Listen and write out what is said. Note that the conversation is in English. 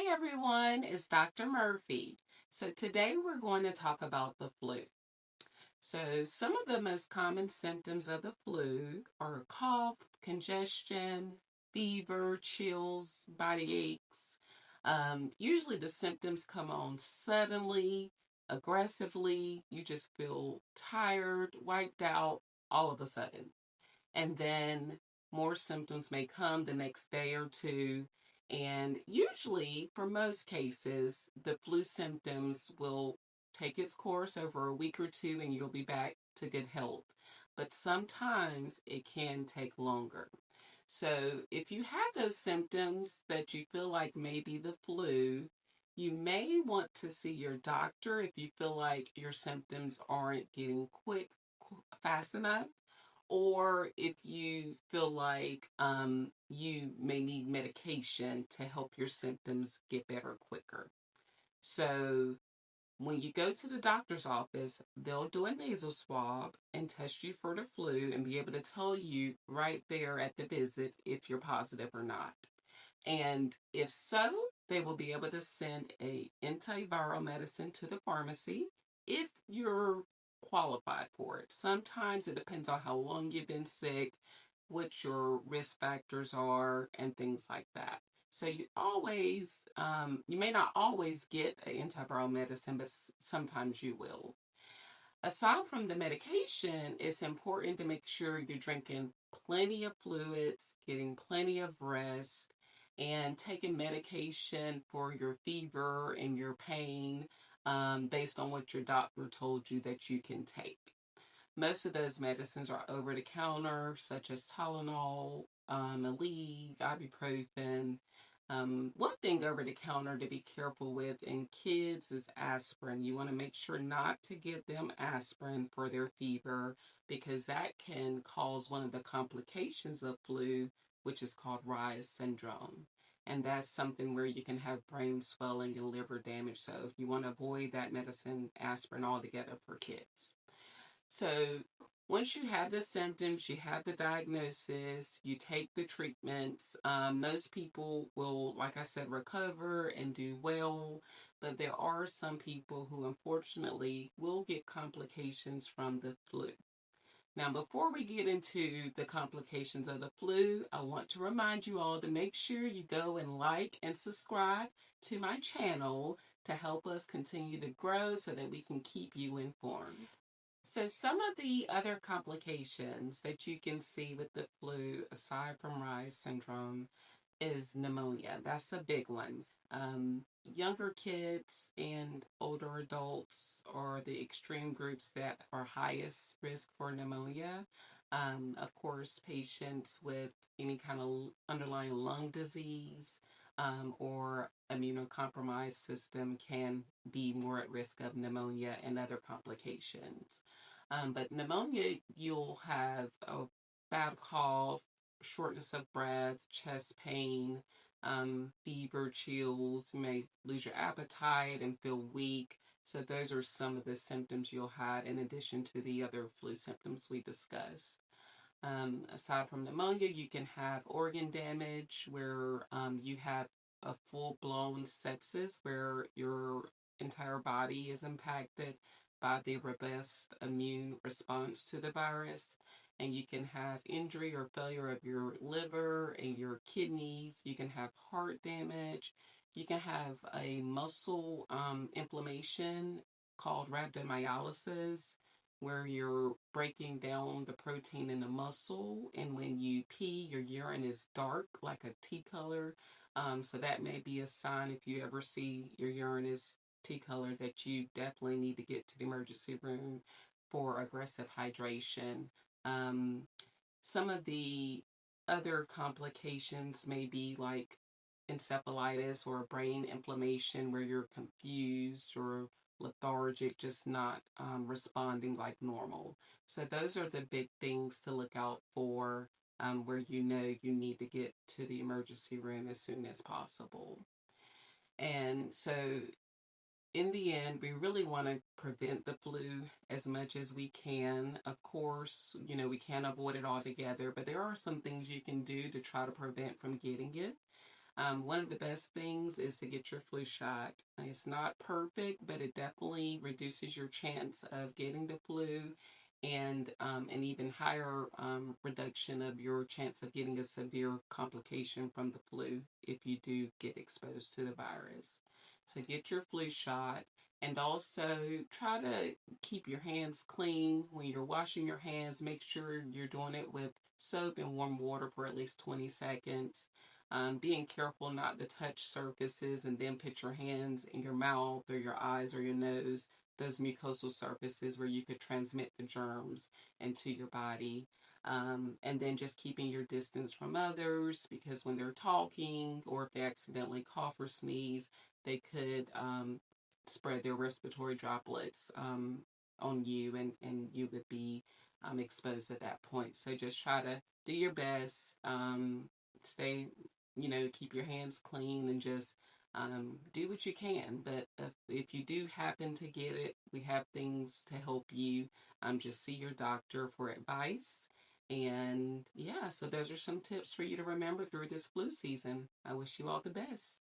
Hi everyone, it's Dr. Murphy. So today we're going to talk about the flu. So some of the most common symptoms of the flu are cough, congestion, fever, chills, body aches. Usually the symptoms come on suddenly, aggressively. You just feel tired, wiped out all of a sudden. And then more symptoms may come the next day or two. And usually, for most cases, the flu symptoms will take its course over a week or two and you'll be back to good health. But sometimes it can take longer. So, if you have those symptoms that you feel like maybe the flu, you may want to see your doctor if you feel like your symptoms aren't getting fast enough, or if you feel like you may need medication to help your symptoms get better quicker. So, when you go to the doctor's office, they'll do a nasal swab and test you for the flu and be able to tell you right there at the visit if you're positive or not. And if so, they will be able to send a antiviral medicine to the pharmacy if you're qualified for it. Sometimes it depends on how long you've been sick, what your risk factors are, and things like that. So you may not always get an antiviral medicine, but sometimes you will. Aside from the medication, it's important to make sure you're drinking plenty of fluids, getting plenty of rest, and taking medication for your fever and your pain based on what your doctor told you that you can take. Most of those medicines are over the counter, such as Tylenol, Aleve, ibuprofen. One thing over the counter to be careful with in kids is aspirin. You want to make sure not to give them aspirin for their fever because that can cause one of the complications of flu, which is called Reye's syndrome. And that's something where you can have brain swelling and liver damage. So you want to avoid that medicine, aspirin, altogether for kids. So once you have the symptoms, you have the diagnosis, you take the treatments. Most people will, like I said, recover and do well, but there are some people who unfortunately will get complications from the flu. Now, before we get into the complications of the flu, I want to remind you all to make sure you go and like and subscribe to my channel to help us continue to grow so that we can keep you informed. So some of the other complications that you can see with the flu, aside from Reye's syndrome, is pneumonia. That's a big one. Younger kids and older adults are the extreme groups that are highest risk for pneumonia. Of course, patients with any kind of underlying lung disease or immunocompromised system can be more at risk of pneumonia and other complications. But pneumonia, you'll have a bad cough, shortness of breath, chest pain, fever, chills. You may lose your appetite and feel weak. So those are some of the symptoms you'll have in addition to the other flu symptoms we discussed. Aside from pneumonia, you can have organ damage where you have a full-blown sepsis where your entire body is impacted by the robust immune response to the virus. And you can have injury or failure of your liver and your kidneys. You can have heart damage. You can have a muscle inflammation called rhabdomyolysis, where you're breaking down the protein in the muscle, and when you pee, your urine is dark, like a tea color. So that may be a sign if you ever see your urine is tea color that you definitely need to get to the emergency room for aggressive hydration. Um, some of the other complications may be like encephalitis or brain inflammation where you're confused or lethargic, just not responding like normal. So those are the big things to look out for where you know you need to get to the emergency room as soon as possible. And so in the end, we really want to prevent the flu as much as we can. Of course, we can't avoid it altogether, but there are some things you can do to try to prevent from getting it. One of the best things is to get your flu shot. It's not perfect, but it definitely reduces your chance of getting the flu, and an even higher reduction of your chance of getting a severe complication from the flu if you do get exposed to the virus. So get your flu shot, and also try to keep your hands clean. When you're washing your hands, make sure you're doing it with soap and warm water for at least 20 seconds. Being careful not to touch surfaces and then put your hands in your mouth or your eyes or your nose, those mucosal surfaces where you could transmit the germs into your body. And then just keeping your distance from others, because when they're talking or if they accidentally cough or sneeze, they could spread their respiratory droplets on you, and you would be exposed at that point. So just try to do your best, stay, keep your hands clean, and just do what you can. But if you do happen to get it, we have things to help you. Just see your doctor for advice. And yeah, so those are some tips for you to remember through this flu season. I wish you all the best.